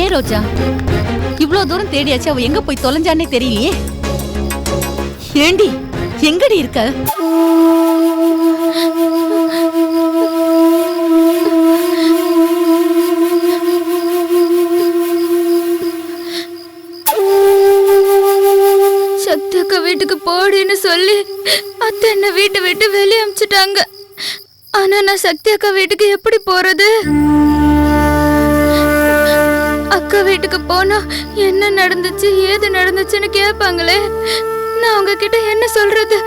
ஏன் ரோஜா இவ்வளவு தூரம் தேடியாச்சு, அவ எங்க போய் தொலைஞ்சானே தெரியலையே. ஏண்டி எங்கடி இருக்க? சக்தி அக்கா வீட்டுக்கு போடின்னு சொல்லி அத்தை என்ன வீட்டை விட்டு வெளியே அனுப்பிச்சிட்டாங்க. ஆனா நான் சக்தி அக்கா வீட்டுக்கு எப்படி போறது? அக்கா வீட்டுக்கு போனா என்ன நடந்துச்சு ஏது நடந்துச்சுன்னு கேட்பாங்களே, நான் உங்ககிட்ட என்ன சொல்றது?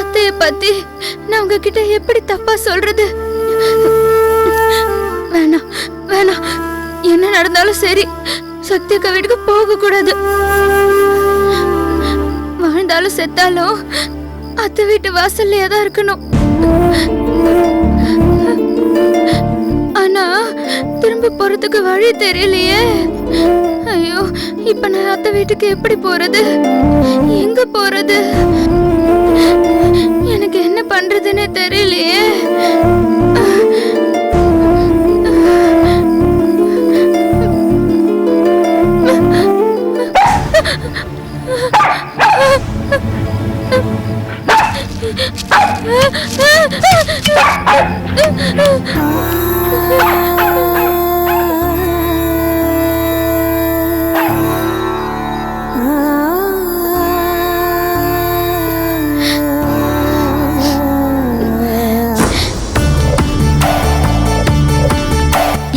அத்தைய பத்தி நான் உங்ககிட்ட எப்படி தப்பா சொல்றது? வேணாம் வேணாம், என்ன நடந்தாலும் சரி சக்தி அக்கா வீட்டுக்கு போக கூடாது. வாழ்ந்தாலும் செத்தாலும் அத்தை வீட்டு வாசல்லையே தான் இருக்கணும். ஆனா திரும்ப போறதுக்கு வழி தெரியலையே. ஐயோ, இப்ப நான் அத்தை வீட்டுக்கு எப்படி போறது? எங்க போறது? எனக்கு என்ன பண்றதுன்னே தெரியலையே.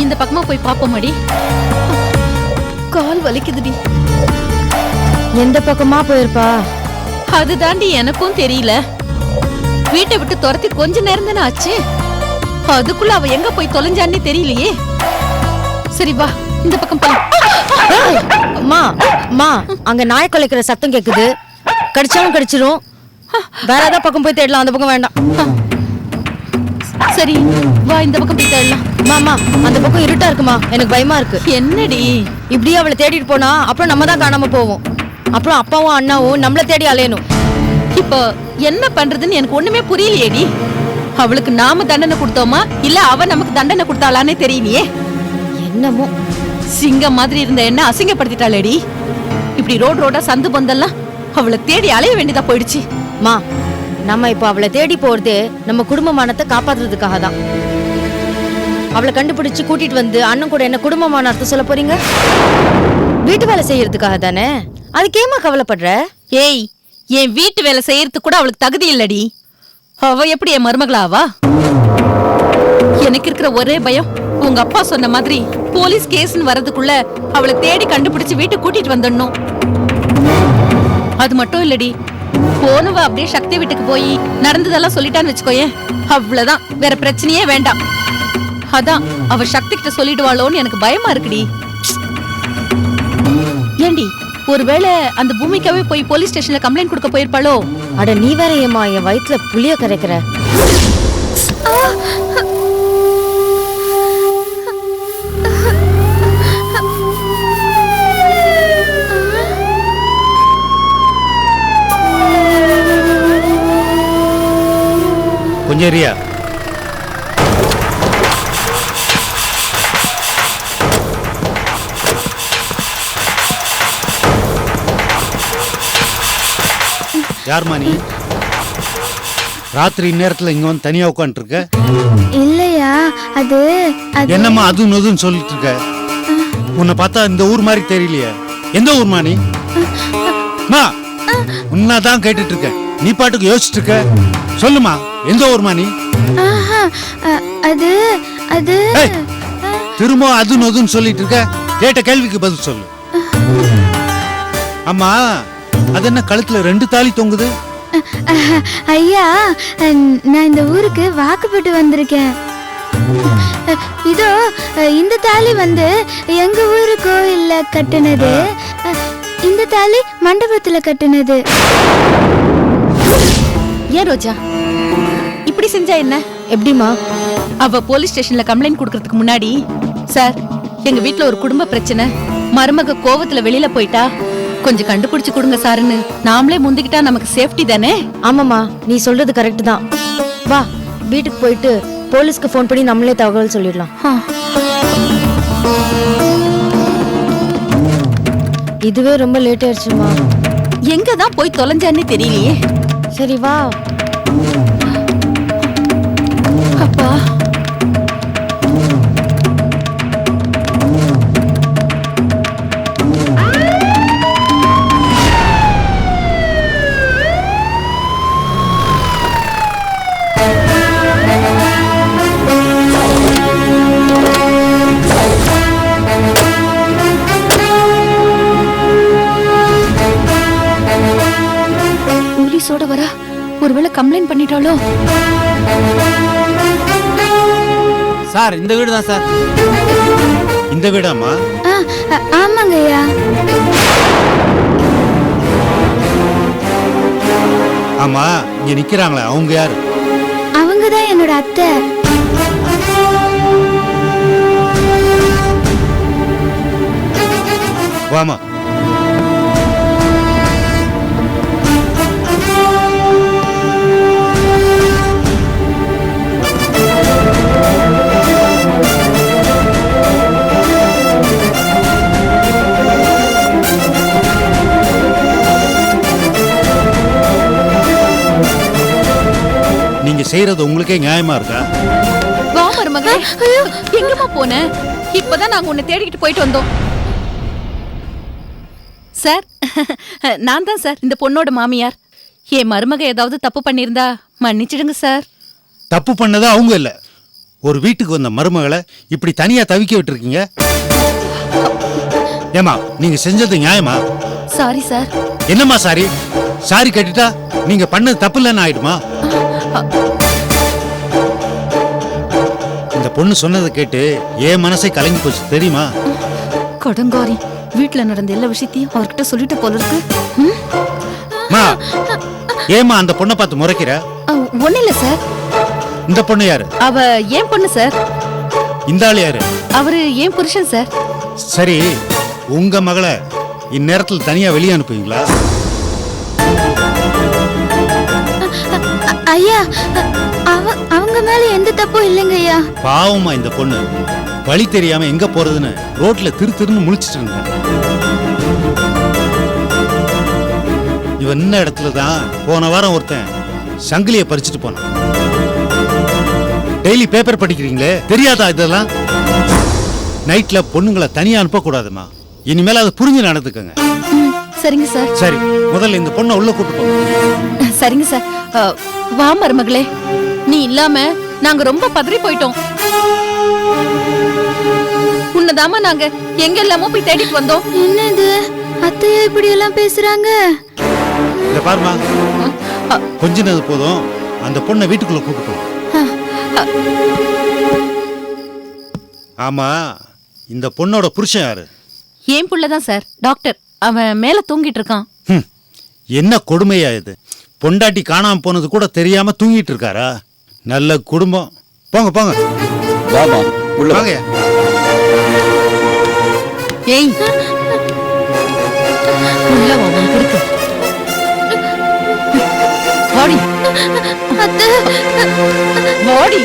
இந்த பக்கமா போய் பாப்போமாடி. கால் வலிக்குதுடி. எந்த பக்கமா போயிருப்பா? அது தாண்டி எனக்கும் தெரியல. வீட்டை விட்டு துரத்தி கொஞ்ச நேரம் தானே ஆச்சு. அதுக்குள்ள அவ எங்க போய் தொலைஞ்சான்னு தெரியலையே. சரி வா, இந்த பக்கம் போய். அம்மா அம்மா, அங்க நாய் குலைக்கிற சத்தம் கேக்குது. கடிச்சாலும் கடிச்சிரும். வேற ஏதாவது பக்கம் போய் தேடலாம், அந்த பக்கம் வேண்டாம். சரி வா, இந்த பக்கம் போய் தேடலாம். மாமா, அந்த பக்கம் இருட்டா இருக்குமா, எனக்கு பயமா இருக்கு. என்னடி இப்படியே அவளை தேடிட்டு போனா அப்புறம் நம்ம தான் காணாம போவோம். அப்புறம் அப்பாவும் அண்ணாவும் நம்மள தேடி அலையணும். இப்போ என்ன பண்றதுன்னு எனக்கு ஒண்ணுமே புரியலையேடி. அவளுக்கு நாம தண்டனை கொடுத்தோமா இல்ல அவ நமக்கு தண்டனை கொடுத்தாளானே தெரியலையே. என்னமோ சிங்கம் மாதிரி இருந்த என்ன அசிங்கப்படுத்திட்டாளேடி. இப்படி ரோடா சந்து பொந்தெல்லாம் அவளை தேடி அலைய வேண்டியதா போயிடுச்சு. மா, நம்ம இப்ப அவளை தேடி போறதே நம்ம குடும்ப மானத்தை காப்பாத்துறதுக்காக தான். அவளை கண்டுபிடிச்சு கூட்டிட்டு வந்து அண்ணன் கூட என்ன குடும்பமான அர்த்தம் சொல்ல போறீங்க? வீட்டு வேலை செய்யறதுக்காக தானே. அதுக்கேமா கவலைப்படுற? ஏய், என் வீட்டு வேலை செய்யறதுக்கு கூட அவளுக்கு தகுதி இல்லடி. அவ எப்படி என் மருமகளாவா? எனக்கு இருக்கிற ஒரே பயம், உங்க அப்பா சொன்ன மாதிரி போலீஸ் கேஸ்னு வரதுக்குள்ள அவளை தேடி கண்டுபிடிச்சு வீட்டுக்கு கூட்டிட்டு வந்துடணும். அது மட்டும் இல்லடி, போனவ அப்படியே சக்தி வீட்டுக்கு போய் நடந்ததெல்லாம் சொல்லிட்டான்னு வச்சுக்கோயேன், அவ்வளவுதான், வேற பிரச்சனையே வேண்டாம். அதான் அவ சக்தி கிட்ட சொல்லிடுவாளோன்னு எனக்கு பயமா இருக்குடி. ஏண்டி, ஒருவேளை அந்த பூமிக்காவே போய் போலீஸ் ஸ்டேஷன்ல கம்ப்ளைண்ட் கொடுக்க போயிருப்பாளோ? அட நீ வேற ஏமா என் வயிற்றுல புளிய கரைக்கிற. கொஞ்சம் ரியா, யார்மா நீ? ராத்திரி நேரத்துல இங்க வந்து தனியா உட்காந்துட்டு இருக்க? இல்லையா, அது என்னம்மா அதுவும் நொதுன்னு சொல்லிட்டு இருக்க? உன்னை பார்த்தா இந்த ஊர் மாதிரி தெரியலையே. எந்த ஊர்மா நீ? மா, உன்னதான் கேட்டுட்டு இருக்க, நீ பாட்டுக்கு யோசிச்சுட்டு இருக்க. சொல்லுமா, எந்த ஊர்மா நீ? அது அது திரும்ப அது நொதுன்னு சொல்லிட்டு இருக்க. கேட்ட கேள்விக்கு பதில் சொல்லு. அம்மா, அது என்ன கழுத்துல 2 தாலி தொங்குது? ஐயா, நான் இந்த ஊருக்கு வாக்குப்பட்டு வந்திருக்கேன். இதோ இந்த தாலி வந்து எங்க ஊரு கோயில்ல கட்டுனது, இந்த தாலி மண்டபத்துல கட்டுனது. ஏன் ரோஜா இப்படி செஞ்சா என்ன? எப்படிமா? அவ போலீஸ் ஸ்டேஷன்ல கம்ப்ளைண்ட் கொடுக்கறதுக்கு முன்னாடி, சார் எங்க வீட்ல ஒரு குடும்ப பிரச்சனை, மருமக கோவத்துல வெளியில போயிட்டா, கொஞ்சம் கண்டுபிடிச்சு கொடுங்க சாருன்னு நாமளே முந்திக்கிட்டா நமக்கு சேஃப்டி தானே? ஆமாமா, நீ சொல்றது கரெக்ட் தான். வா, வீட்டுக்கு போயிட்டு போலீஸ்க்கு ஃபோன் பண்ணி நம்மளே தகவல் சொல்லிடலாம். இதுவே ரொம்ப லேட் ஆயிடுச்சுமா. எங்க தான் போய் தொலைஞ்சான்னு தெரியலையே. சரி வா. அப்பா, போலீஸோட வரா. ஒருவேளை கம்ப்ளைண்ட் பண்ணிட்டாலோ? சார் இந்த வீடு தான் சார். இந்த வீடாம்மா? ஆமாங்க ஐயா. ஆமா, இங்க நிக்கிறாங்களே அவங்க யாரு? அவங்க தான் என்னோட அத்தை. வாமா. நீங்க செய்யறது உங்களுக்கே நியாயமா இருக்கா? வா மருமகளே. எங்கம்மா போன? இப்பதான் நாங்க உன்னை தேடிக்கிட்டு போயிட்டு வந்தோம். சார், நான் தான் சார் இந்த பொண்ணோட மாமியார். என் மருமக ஏதாவது தப்பு பண்ணியிருந்தா மன்னிச்சிடுங்க சார். தப்பு பண்ணது அவங்க இல்ல. ஒரு வீட்டுக்கு வந்த மருமகளை இப்படி தனியா தவிக்க விட்டுருக்கீங்க. ஏமா, நீங்க செஞ்சது நியாயமா? Sorry sir. என்னம்மா சாரி? சாரி கேட்டுட்டா நீங்க பண்ணது தப்பு இல்லைன்னு ஆயிடுமா? இந்த பொண்ணு சொன்னதை கேட்டு என் மனசை கலங்கி போச்சு தெரியுமா? கொடுங்காரி, வீட்டுல நடந்த எல்லா விஷயத்தையும் அவர்கிட்ட சொல்லிட்டு போல இருக்கு. மா, ஏமா அந்த பொண்ணை பார்த்து முறைக்கிற? ஒண்ணு இல்ல சார். இந்த பொண்ணு யாரு? அவ ஏன் பொண்ணு சார். இந்த ஆள் யாரு? அவரு ஏன் புருஷன் சார். சரி, உங்க மகளை இந்நேரத்தில் தனியா வெளியே அனுப்புவீங்களா? ஐயா, அவங்க மேல எந்த தப்பும் இல்லைங்க ஐயா. பாவமா இந்த பொண்ணு வழி தெரியாம எங்க போறதுன்னு ரோட்ல திருன்னு முழிச்சிட்டு இருந்தா. இவன் என்ன இடத்துல தான் போன வாரம் ஒருத்தன் சங்கிலிய பறிச்சுட்டு போனான். டெய்லி பேப்பர் படிக்கிறீங்களே, தெரியாதா இதெல்லாம்? நைட்ல பொண்ணுங்களை தனியா அனுப்ப கூடாதுமா. இனிமேல அதை புரிஞ்சு நடந்துக்கங்க. சரிங்க சார். சரி, முதல்ல இந்த பொண்ணை உள்ள கூட்டு போங்க. சரிங்க சார். வா மருமகளே. நீ இல்லாம நாங்க ரொம்ப பதறி போயிட்டோம். உன்னதாமா நாங்க எங்க எல்லாமோ போய் தேடிட்டு வந்தோம். என்னது அத்தையா இப்படி எல்லாம் பேசுறாங்க? இத பாருமா, கொஞ்சினது போதும். அந்த பொண்ணை வீட்டுக்குள்ள கூட்டு போ. ஆமா, இந்த பொண்ணோட புருஷன் யாரு? ஏன் புள்ளதான் சார், டாக்டர். அவன் மேல தூங்கிட்டு இருக்கான். என்ன கொடுமையா இது? பொண்டாட்டி காணாம போனது கூட தெரியாம தூங்கிட்டு இருக்காரா? நல்ல குடும்பம். போங்க போங்க. வாமா உள்ள வாங்க. ஏய், உள்ள வா, உன் குறுக்கு. வாடி. அத்தை, வாடி.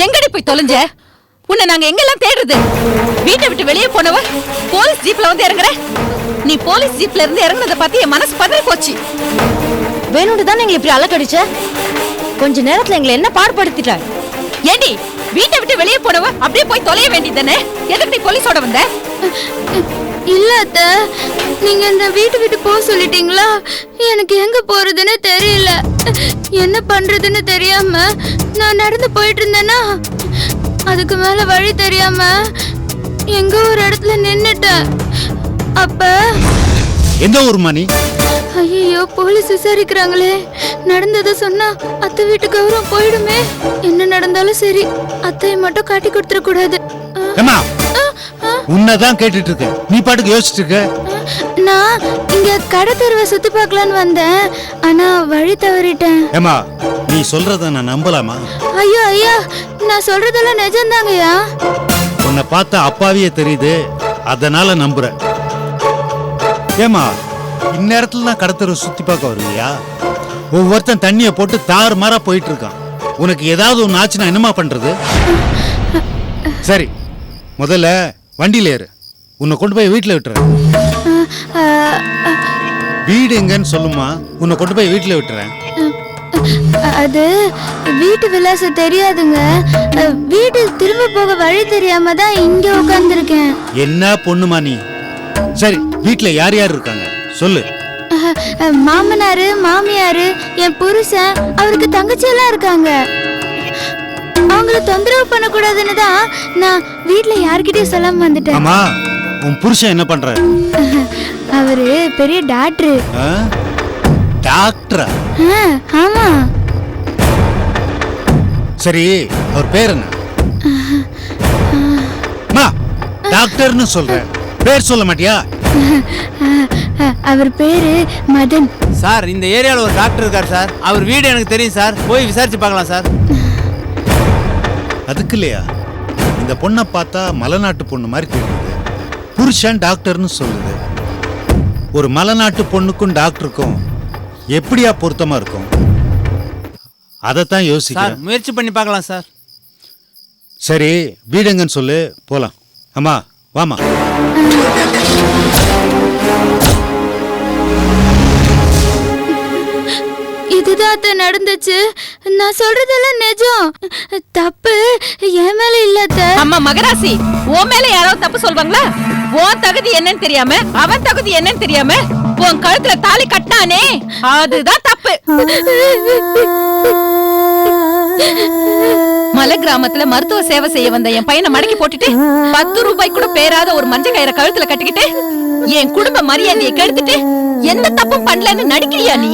எங்கடி போய் தொலைஞ்ச? உன்னை நாங்க எங்கெல்லாம் தேடுறது? வீட்டை விட்டு வெளியே போனவ போலீஸ் ஜீப்ல வந்து இறங்குற. நீ போலீஸ் ஜீப்ல இருந்து இறங்குனத பார்த்து என் மனசு பதறி போச்சு. வேணும்னு தான் எங்களை இப்படி அலக்கடிச்ச. கொஞ்ச நேரத்துல எங்களை என்ன பாடுபடுத்திட்ட? ஏண்டி, வீட்டை விட்டு வெளியே போனவ அப்படியே போய் தொலைய வேண்டியதானே? எதுக்கு நீ போலீஸோட வந்த? இல்ல அத்தை, நீங்க இந்த வீட்டு விட்டு போக சொல்லிட்டீங்களா? எனக்கு எங்க போறதுன்னு தெரியல. என்ன பண்றதுன்னு தெரியாம நான் நடந்து போயிட்டு இருந்தேன்னா, அதுக்கு மேல வழி தெரியாம எங்க ஒரு இடத்துல நின்னுட்டேன். அப்ப எந்த ஊர் மணி? ஐயோ, போலீஸ் விசாரிக்கிறாங்களே. நடந்ததை சொன்னா அத்தை வீட்டு கௌரவம் போயிடுமே. என்ன நடந்தாலும் சரி, அத்தையை மட்டும் காட்டி கொடுத்துட கூடாது. ஏமா, உன்னதான் கேட்டுட்டு இருக்க. நீ பாட்டுக்கு யோசிச்சுட்டு இருக்க. நான் இங்க கடை தெருவை சுத்தி பார்க்கலான்னு வந்தேன். ஆனா வழி தவறிட்டேன். ஏமா, நீ சொல்றத நான் நம்பலாமா? ஐயோ ஐயா, நான் சொல்றதெல்லாம் நிஜம்தாங்கய்யா. உன்னை பார்த்தா அப்பாவியே தெரியுது, அதனால நம்புறேன். ஏமா, இந்நேரத்துல தான் கடத்தர சுத்தி பார்க்க வருவியா? ஒவ்வொருத்தன் தண்ணிய போட்டு தாறு மாறா போயிட்டு இருக்கான். உனக்கு ஏதாவது ஒன்று ஆச்சுன்னா என்னமா பண்றது? சரி, முதல்ல வண்டியில ஏறு, உன்னை கொண்டு போய் வீட்டில் விட்டுறேன். ஆ, ஆ, வீடு எங்கன்னு சொல்லுமா, உன்னை கொண்டு போய் வீட்டில் விட்டுறேன். அது வீட்டு விலாசம் தெரியாதுங்க. வீடு திரும்ப போக வழி தெரியாம தான் இங்க உட்கார்ந்துருக்கேன். என்ன பொண்ணுமா நீ? சரி, வீட்டில் யார் யார் இருக்காங்க சொல்லு. மாமனாரு, மாமியாரு, என் புருஷன், அவருக்கு தங்கச்சி எல்லாம் இருக்காங்க. அவங்கள தொந்தரவு பண்ணக்கூடாதுன்னு தான் நான் வீட்ல யார்கிட்டயும் சொல்லாம வந்துட்டேன். ஆமா, உன் புருஷன் என்ன பண்றாரு? அவரு பெரிய டாக்டரு. ஆ? டாக்டரா? ஆமா. சரி, அவர் பேர் என்ன? அம்மா, டாக்டர்னு சொல்றேன், பேர் சொல்ல மாட்டியா? அவர் பேரு மதன். சார் இந்த ஏரியாவில் ஒரு டாக்டர் இருக்கார் சார், அவர் வீடு எனக்கு தெரியும் சார், போய் விசாரிச்சு பார்க்கலாம் சார். அதுக்கு இல்லையா, இந்த பொண்ணை பார்த்தா மலைநாட்டு பொண்ணு மாதிரி தெரியுது. புருஷன் டாக்டர்னு சொல்லுது. ஒரு மலைநாட்டு பொண்ணுக்கும் டாக்டருக்கும் எப்படியா பொருத்தமா இருக்கும்? அதைத்தான் சார் யோசிக்கிறேன். முயற்சி பண்ணி பார்க்கலாம் சார். சரி, வீடுங்கன்னு சொல்லு, போலாம். அம்மா வாமா. இதுதான் அத்தை நடந்துச்சு. நான் சொல்றதெல்லாம் நிஜம். தப்பு என் மேல இல்ல அத்தை. அம்மா மகராசி, உன் மேல யாராவது தப்பு சொல்வாங்களா? உன் தகுதி என்னன்னு தெரியாம, அவன் தகுதி என்னன்னு தெரியாம உன் கழுத்துல தாலி கட்டினானே, அதுதான் தப்பு. மலை கிராமத்துல மருத்துவ சேவை செய்ய வந்த என் பையனை மடக்கி போட்டுட்டு 10 ரூபாய் கூட பேராத ஒரு மஞ்சள் கயிறை கழுத்துல கட்டிக்கிட்டு என் குடும்ப மரியாதையை கெடுத்துட்டு எந்த தப்பும் பண்ணலன்னு நடிக்கிறியா நீ?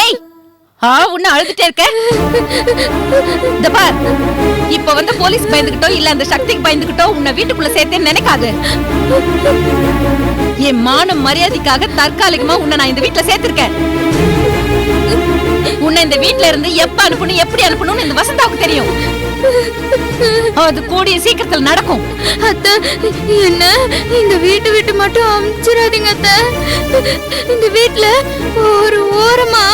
ஏய், உன்ன அழுதுட்டே இருக்க. இந்த பார், இப்ப வந்து போலீஸ் பயந்துகிட்டோ இல்ல அந்த சக்திக்கு பயந்துகிட்டோ உன்னை வீட்டுக்குள்ள சேர்த்தேன்னு நினைக்காது. என் மானம் மரியாதைக்காக தற்காலிகமா உன்னை நான் இந்த வீட்டுல சேர்த்திருக்கேன். உன்னை இந்த வீட்டுல இருந்து எப்ப அனுப்பணும், எப்படி அனுப்பணும்னு இந்த வசந்தாவுக்கு தெரியும். அது கூடிய சீக்கிரத்தில் நடக்கும். அத்தை, என்ன இந்த வீட்டு விட்டு மட்டும் அமிச்சிடாதீங்க அத்தை. இந்த வீட்டுல ஒரு ஓரமா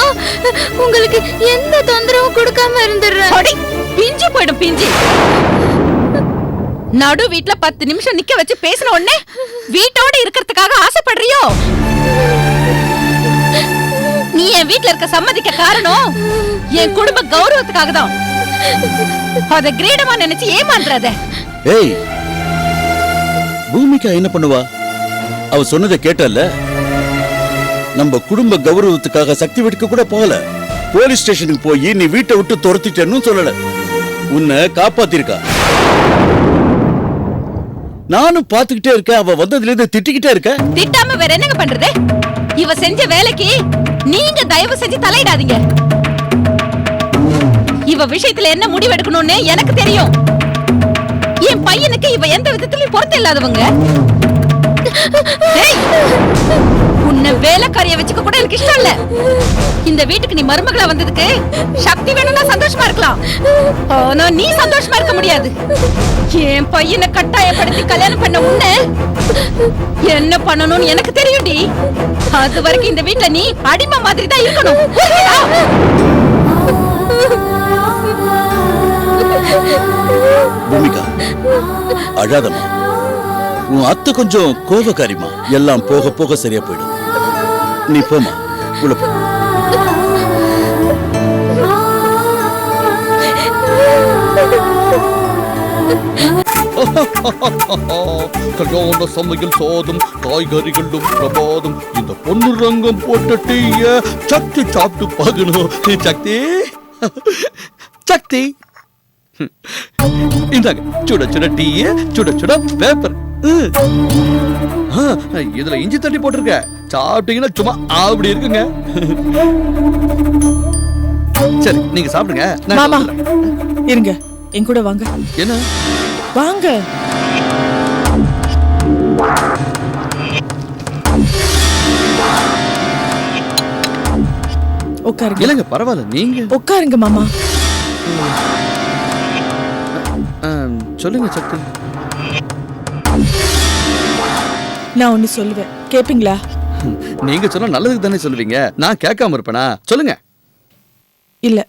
உங்களுக்கு எந்த தொந்தரவும் கொடுக்காம இருந்துடுறேன். அடி, பிஞ்சு போயிடும் பிஞ்சு. நடு வீட்டுல 10 நிமிஷம் நிக்க வச்சு பேசின உடனே வீட்டோட இருக்கிறதுக்காக ஆசைப்படுறியோ? நீ என் வீட்டுல இருக்க சம்மதிக்க காரணம் என் குடும்ப கௌரவத்துக்காக தான். அத கிரீடமா நினைச்சு ஏமாந்துறாத. ஏய், பூமிகா என்ன பண்ணுவா? அவ சொன்னதை கேட்டல்ல? நம்ம குடும்ப கௌரவத்துக்காக சக்தி வீட்டுக்கு கூட போகல. போலீஸ் ஸ்டேஷனுக்கு போய் நீ வீட்டை விட்டு துரத்திட்டேன்னு சொல்லல, உன்னை காப்பாத்திருக்கா. நானும் பாத்துக்கிட்டே இருக்க, அவ வந்ததுல இருந்து திட்டிக்கிட்டே இருக்க. திட்டாம வேற என்னங்க பண்றது? இவ செஞ்ச வேலைக்கு நீங்க தயவு செஞ்சு தலையிடாதீங்க. இவ விஷயத்துல என்ன முடிவு எடுக்கணும்னு எனக்கு தெரியும். என் பையனுக்கு இவ எந்த விதத்திலயும் பொருத்தம் இல்லாதவங்க. உன்னை வேலைக்காரிய வச்சுக்க கூட எனக்கு இஷ்டம் இல்ல. இந்த வீட்டுக்கு நீ மருமகளா வந்ததுக்கு சக்தி வேணும்னா சந்தோஷமா இருக்கலாம், ஆனா நீ சந்தோஷமா இருக்க முடியாது. என் பையனை கட்டாயப்படுத்தி கல்யாணம் பண்ண உன்னை என்ன பண்ணணும்னு எனக்கு தெரியும்டி. அது வரைக்கும் இந்த வீட்டுல நீ அடிமை மாதிரி தான் இருக்கணும். பூமிகா, அழாதம்மா. உன் அத்தை கொஞ்சம் கோபக்காரிமா. எல்லாம் போக போக சரியா போயிடும். நீ போமா, உள்ள போ. கல்யாண சமையல் சாதம், காய்கறிகளும் பிரபாதம். இந்த பொண்ணு ரங்கம் போட்ட டீய சக்தி சாப்பிட்டு பார்க்கணும். சக்தி, சக்தி, இந்தாங்க சுட சுட டீய, சுட சுட பேப்பர். இதுல இஞ்சி தண்ணி போட்டிருக்க, சாப்பிட்டீங்கன்னா சும்மா அப்படி இருக்குங்க. சரி, நீங்க சாப்பிடுங்க. மாமா இருங்க, என் கூட வாங்க. என்ன? வாங்க. உட்காருங்க. இல்லங்க, பரவாயில்ல, நீங்க உட்காருங்க மாமா. சொல்லுங்க சக்தி. நான் ஒண்ணு சொல்லுவேன், கேப்பீங்களா? நீங்க சொன்னா நல்லதுக்கு தானே சொல்லுவீங்க, நான் கேட்காம இருப்பேனா? சொல்லுங்க. இல்ல,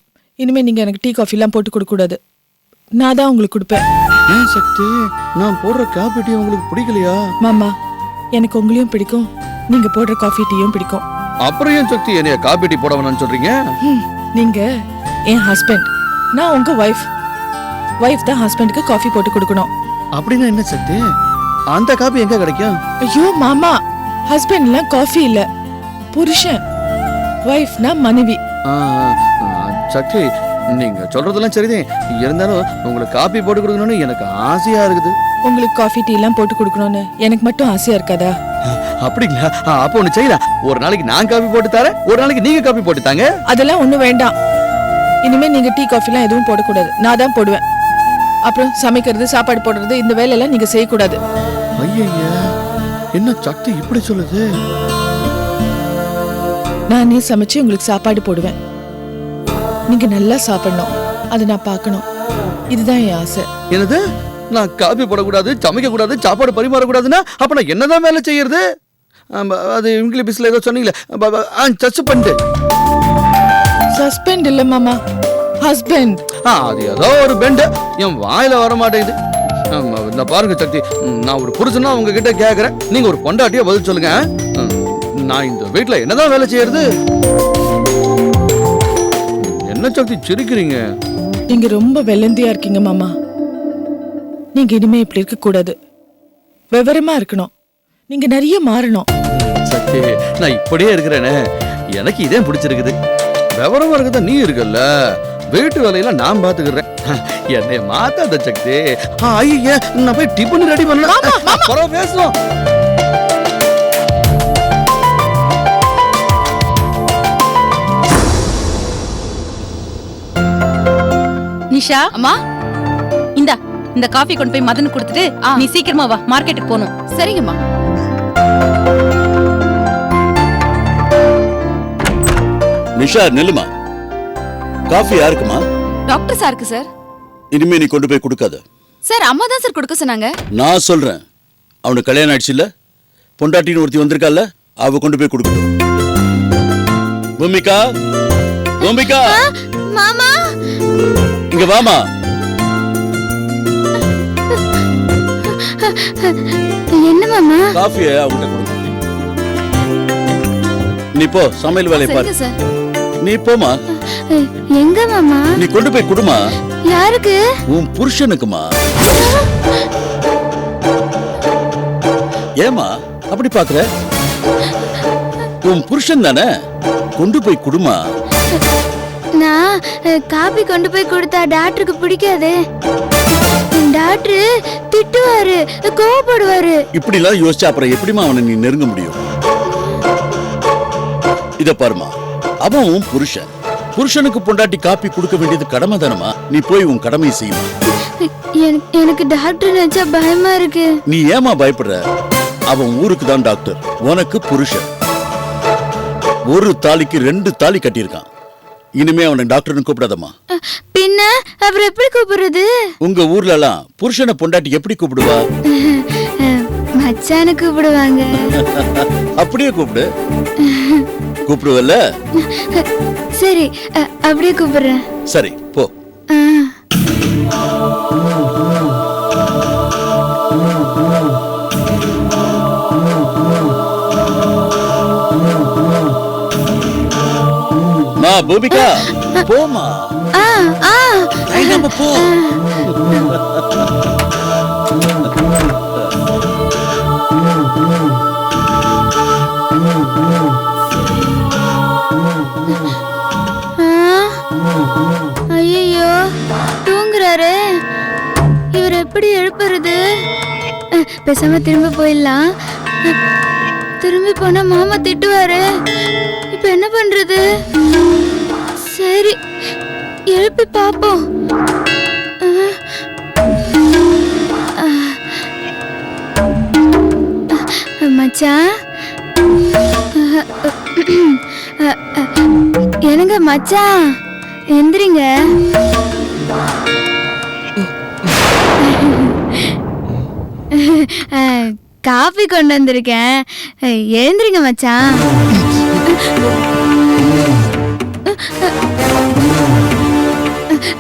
இனிமே நீங்க எனக்கு டீ காஃபி எல்லாம் போட்டு கொடுக்க கூடாது. நான் தான் உங்களுக்கு கொடுப்பேன். ஏன் சக்தி, நான் போடுற காபி டீ உங்களுக்கு பிடிக்கலையா? மாமா, எனக்கு உங்களையும் பிடிக்கும், நீங்க போடுற காஃபி டீயும் பிடிக்கும். அப்புறம் ஏன் சக்தி என்னைய காபி டீ போட வேணாம்னு சொல்றீங்க? நீங்க என் ஹஸ்பண்ட், நான் உங்க ஒய்ஃப். ஒய்ஃப் தான் ஹஸ்பண்டுக்கு காஃபி போட்டு கொடுக்கணும். அப்படின்னா என்ன சக்தி, அந்த காபி எங்க கிடைக்கும்? ஐயோ மாமா, ஹஸ்பண்ட்லாம் காஃபி இல்ல, புருஷன். ஒய்ஃப்னா மனைவி. ஆ, சக்தி நீங்க சொல்றதெல்லாம் சரிதான், இருந்தாலும் உங்களுக்கு காபி போட்டு கொடுக்கணும்னு எனக்கு ஆசையா இருக்குது. உங்களுக்கு காஃபி டீ எல்லாம் போட்டு கொடுக்கணும்னு எனக்கு மட்டும் ஆசையா இருக்காதா? அப்படிங்களா? அப்போ ஒண்ணு செய்யலாம், ஒரு நாளைக்கு நான் காபி போட்டு தரேன், ஒரு நாளைக்கு நீங்க காபி போட்டு தாங்க. அதெல்லாம் ஒண்ணும் வேண்டாம். இனிமே நீங்க டீ காஃபிலாம் எதுவும் போடக்கூடாது, நான் தான் போடுவேன். அப்புறம் சமைக்கிறது, சாப்பாடு போடுறது, இந்த வேலையெல்லாம் நீங்க செய்யக்கூடாது. ஐயா, என்ன சக்தி இப்படி சொல்லுது? நானே சமைச்சு உங்களுக்கு சாப்பாடு போடுவேன். நீங்க நல்லா சாப்பிடணும், அதை நான் பார்க்கணும். இதுதான் என் ஆசை. என்னது, நான் காபி போடக்கூடாது, சமைக்க கூடாது, சாப்பாடு பரிமாறக்கூடாதுன்னா அப்ப நான் என்னதான் வேலை செய்யறது? அது இங்கிலீஷ்ல ஏதோ சொன்னீங்களே, சஸ்பெண்ட். சஸ்பெண்ட் இல்ல மாமா, ஹஸ்பண்ட். அது ஏதோ ஒரு பெண்ட் என் வாயில வர மாட்டேங்குது. இந்த பாருங்க சக்தி, நான் ஒரு புருஷனா உங்ககிட்ட கேக்குறேன், நீங்க ஒரு பொண்டாட்டியா பதில் சொல்லுங்க. நான் இந்த வீட்டுல என்னதான் வேலை செய்யறது? என்ன சக்தி சிரிக்கிறீங்க? நீங்க ரொம்ப வெள்ளந்தியா இருக்கீங்க மாமா. நீங்க இனிமே இப்படி இருக்க கூடாது, விவரமா இருக்கணும். நீங்க நிறைய மாறணும். சக்தி, நான் இப்படியே இருக்கிறேனே, எனக்கு இதே பிடிச்சிருக்குது. விவரமா இருக்கதான் நீ இருக்கல்ல, வீட்டு வேலையெல்லாம் நான் பாத்துக்கிறேன். என்னைய மாத்தாத சக்தி. ஐயா, நான் போய் டிபன் ரெடி பண்ணலாம், அப்புறம் பேசுவோம். நிஷா, அம்மா, இந்த காஃபி கொண்டு போய் மதனுக்கு கொடுத்துட்டு நீ சீக்கிரமா வா, மார்க்கெட்டுக்கு போகணும். சரிங்கம்மா. நிஷா நில்லுமா. காஃபி யாருக்குமா? டாக்டர் சாருக்கு சார். இனிமே நீ கொண்டு போய் கொடுக்காத. சார் அம்மா தான் சார் கொடுக்க சொன்னாங்க. நான் சொல்றேன், அவனுக்கு கல்யாணம் ஆயிடுச்சு இல்ல, பொண்டாட்டின்னு ஒருத்தி வந்திருக்கால, அவ கொண்டு போய் கொடுக்கட்டும். பூமிகா, பூமிகா, மாமா, இங்க வாமா. என்ன மாமா? காஃபிய அவங்க கொடுமா. நீ போ, சமையல் வேலையை பாரு. சார் நீ போமா. எங்க மாமா? நீ கொண்டு போய் கொடுமா. யாருக்கு? உன் புருஷனுக்குமா. ஏமா அப்படி பாக்குற? உன் புருஷன் தானே, கொண்டு போய் கொடுமா. நான் காபி கொண்டு போய் கொடுத்தா டாக்டருக்கு பிடிக்காது. டாக்டர் திட்டுவாரு, கோவப்படுவாரு. இப்படி எல்லாம் யோசிச்சா அப்புறம் எப்படிமா அவனை நீ நெருங்க முடியும்? இத பாருமா, அவன் உன் புருஷன். புருஷனுக்கு பொண்டாட்டி காப்பி கொடுக்க வேண்டியது கடமை தானமா. நீ போய் உன் கடமையை செய்யுமா. எனக்கு டாக்டர் நினைச்சா பயமா இருக்கு. நீ ஏமா பயப்படுற? அவன் ஊருக்கு தான் டாக்டர், உனக்கு புருஷன். ஒரு தாலிக்கு 2 தாலி கட்டியிருக்கான். இனிமே அவனை டாக்டர்னு கூப்பிடாதம்மா. பின்ன அவர் எப்படி கூப்பிடுறது? உங்க ஊர்ல எல்லாம் புருஷனை பொண்டாட்டி எப்படி கூப்பிடுவா? மச்சான கூப்பிடுவாங்க. அப்படியே கூப்பிடு. கூப்பிடுவல்ல? சரி, அப்படியே கூப்பிடுறேன். சரி போ. மா பூமிகா, போமா. போ. ஐயோ, தூங்குறாரு. இவர் எப்படி எழுப்புறது? பேசாம திரும்ப போயிடலாம். திரும்பி போனா மாமா திட்டுவாரு. இப்ப என்ன பண்றது? சரி, எழுப்பி பாப்போம். மச்சான், என்னங்க மச்சான், எந்திரிங்க. காஃபி கொண்டு வந்திருக்கேன், எழுந்திரிங்க மச்சான்.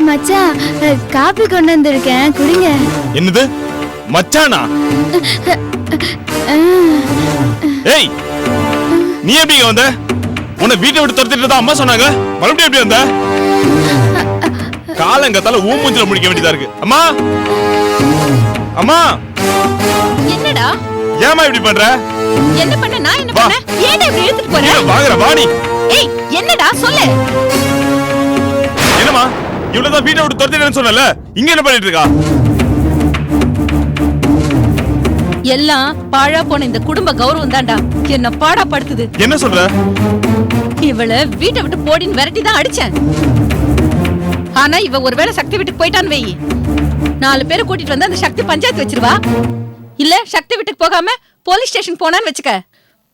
மச்சான் காபி கொண்டு வந்திருக்கேன் குடிங்க. என்னது மச்சானா? ஏய் நீ எப்படி இங்க வந்த? உன்னை வீட்டை விட்டு துரத்திட்டு தான் அம்மா சொன்னாங்க. மறுபடியும் எப்படி வந்த? காலங்கத்தால ஊமூஞ்சில முடிக்க வேண்டியதா இருக்கு. அம்மா அம்மா என்னடா ஏமா இப்படி பண்ற? என்ன பண்ண? நான் என்ன பண்ண? ஏன் இப்படி எடுத்துட்டு போற? வாங்குற வாடி. ஏய் என்னடா சொல்லு. என்னம்மா இவ்வளவுதான் வீட்டை விட்டு துரத்திட்டேன்னு சொன்னல, இங்க என்ன பண்ணிட்டு இருக்கா? எல்லாம் பாழா போன இந்த குடும்ப கௌரவம் தான்டா என்ன பாடா படுத்துது. என்ன சொல்ற? இவள வீட்டை விட்டு போடின்னு விரட்டி தான் அடிச்சேன். ஆனா இவ ஒருவேளை சக்தி வீட்டுக்கு போயிட்டான்னு வெயி, 4 பேரை கூட்டிட்டு வந்து அந்த சக்தி பஞ்சாயத்து வச்சிருவா. இல்ல சக்தி வீட்டுக்கு போகாம போலீஸ் ஸ்டேஷன் போனான்னு வச்சுக்க,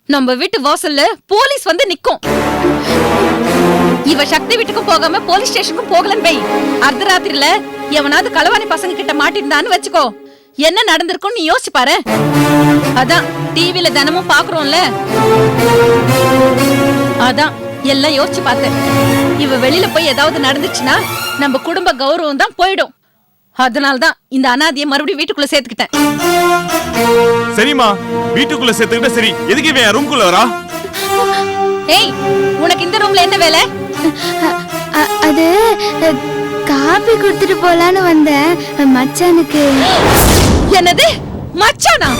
நம்ம வீட்டு வாசல்ல போலீஸ் வந்து நிக்கும். இவ சக்தி வீட்டுக்கும் போகாம போலீஸ் ஸ்டேஷனுக்கும் போகலன்னு வெயி, அர்த்தராத்திரில எவனாவது களவாணி பசங்க கிட்ட மாட்டிருந்தான்னு வச்சுக்கோ, என்ன நடந்திருக்கும் நீ யோசிச்சு பாரு. அதான் டிவில தினமும் பாக்குறோம்ல, அதான் எல்லாம் யோசிச்சு பார்த்தேன். இவ வெளியில போய் ஏதாவது நடந்துச்சுன்னா நம்ம குடும்ப கௌரவம் தான் போயிடும். அதனால்தான் இந்த அனாதையை மறுபடியும் வீட்டுக்குள்ள சேர்த்துக்கிட்டேன். சரிம்மா வீட்டுக்குள்ள சேர்த்துக்கிட்ட சரி, எதுக்கு இவன் ரூம்குள்ள வரா? ஏய் உனக்கு இந்த ரூம்ல என்ன வேலை? அது காபி கொடுத்துட்டு போலான்னு வந்தேன் மச்சானுக்கு. என்னது மச்சானா?